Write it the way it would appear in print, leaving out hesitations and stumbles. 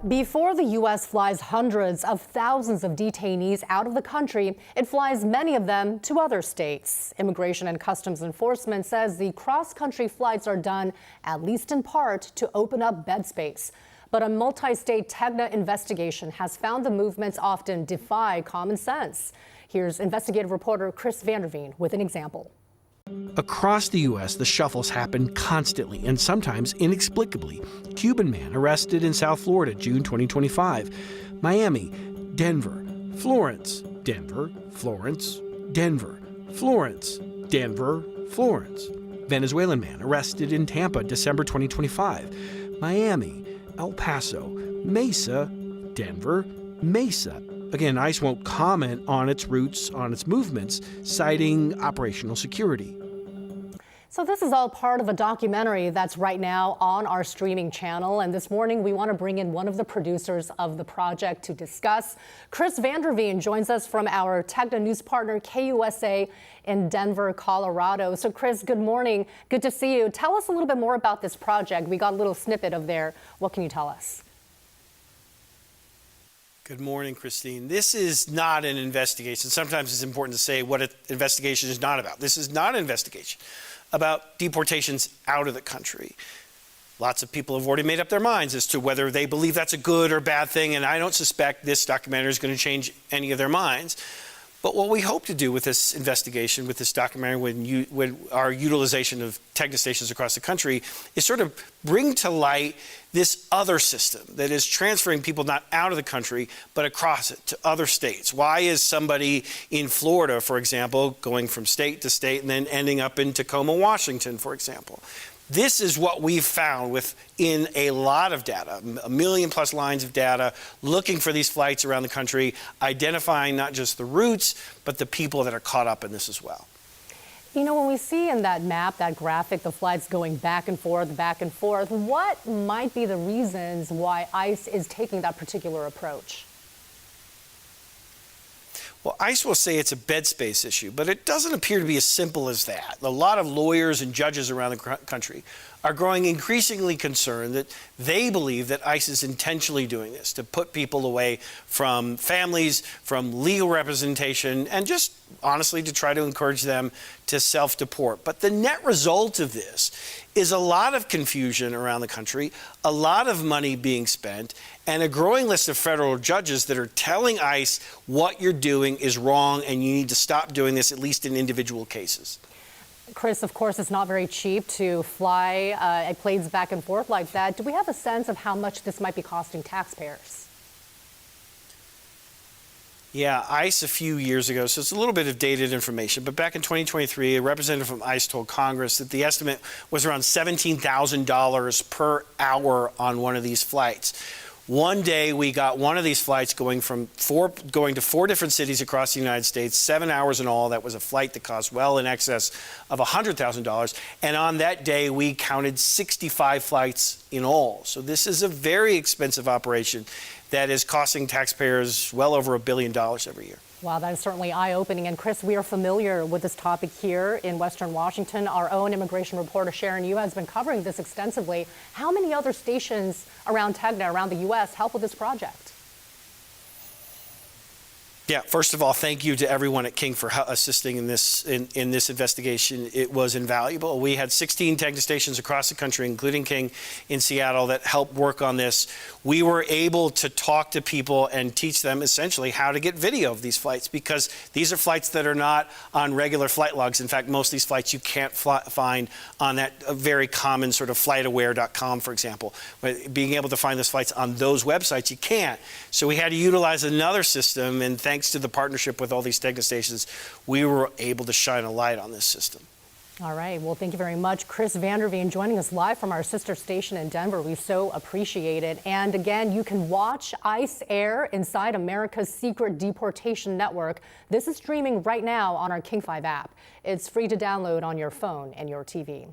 Before the U.S. flies hundreds of thousands of detainees out of the country, it flies many of them to other states. Immigration and Customs Enforcement says the cross-country flights are done, at least in part, to open up bed space. But a multi-state TEGNA investigation has found the movements often defy common sense. Here's investigative reporter Chris Vanderveen with an example. Across the U.S., the shuffles happen constantly and sometimes inexplicably. Cuban man arrested in South Florida, June 2025. Miami, Denver, Florence, Denver, Florence, Denver, Florence, Denver, Florence. Venezuelan man arrested in Tampa, December 2025. Miami, El Paso, Mesa, Denver, Mesa. Again, ICE won't comment on its routes, on its movements, citing operational security. So this is all part of a documentary that's right now on our streaming channel. And this morning, we want to bring in one of the producers of the project to discuss. Chris Vanderveen joins us from our TEGNA news partner, KUSA, in Denver, Colorado. So Chris, good morning. Good to see you. Tell us a little bit more about this project. We got a little snippet of there. What can you tell us? Good morning, Christine. This is not an investigation. Sometimes it's important to say what an investigation is not about. This is not an investigation about deportations out of the country. Lots of people have already made up their minds as to whether they believe that's a good or bad thing, and I don't suspect this documentary is going to change any of their minds. But what we hope to do with this investigation, with this documentary, when our utilization of TEGNA stations across the country, is sort of bring to light this other system that is transferring people not out of the country, but across it to other states. Why is somebody in Florida, for example, going from state to state and then ending up in Tacoma, Washington, for example? This is what we've found within a lot of data, a million plus lines of data, looking for these flights around the country, identifying not just the routes, but the people that are caught up in this as well. You know, when we see in that map, that graphic, the flights going back and forth, what might be the reasons why ICE is taking that particular approach? Well, ICE will say it's a bed space issue, but it doesn't appear to be as simple as that. A lot of lawyers and judges around the country are growing increasingly concerned that they believe that ICE is intentionally doing this to put people away from families, from legal representation, and just honestly to try to encourage them to self-deport. But the net result of this is a lot of confusion around the country, a lot of money being spent, and a growing list of federal judges that are telling ICE what you're doing is wrong and you need to stop doing this, at least in individual cases. Chris, of course, it's not very cheap to fly planes back and forth like that. Do we have a sense of how much this might be costing taxpayers? Yeah, ICE a few years ago, so it's a little bit of dated information, but back in 2023, a representative from ICE told Congress that the estimate was around $17,000 per hour on one of these flights. One day we got one of these flights going to four different cities across the United States, 7 hours in all. That was a flight that cost well in excess of $100,000. And on that day, we counted 65 flights in all. So this is a very expensive operation that is costing taxpayers well over $1 billion every year. Wow, that is certainly eye-opening. And Chris, we are familiar with this topic here in Western Washington. Our own immigration reporter, Sharon Yu, has been covering this extensively. How many other stations around TEGNA, around the U.S., help with this project? Yeah, first of all, thank you to everyone at King for assisting in this investigation. It was invaluable. We had 16 TEGNA stations across the country, including King in Seattle, that helped work on this. We were able to talk to people and teach them essentially how to get video of these flights, because these are flights that are not on regular flight logs. In fact, most of these flights you can't find on that very common sort of flightaware.com, for example. Being able to find those flights on those websites, you can't. So we had to utilize another system, and thanks to the partnership with all these TEGNA stations, we were able to shine a light on this system. All right. Well, thank you very much. Chris Vanderveen joining us live from our sister station in Denver. We so appreciate it. And again, you can watch ICE air inside America's secret deportation network. This is streaming right now on our King 5 app. It's free to download on your phone and your TV.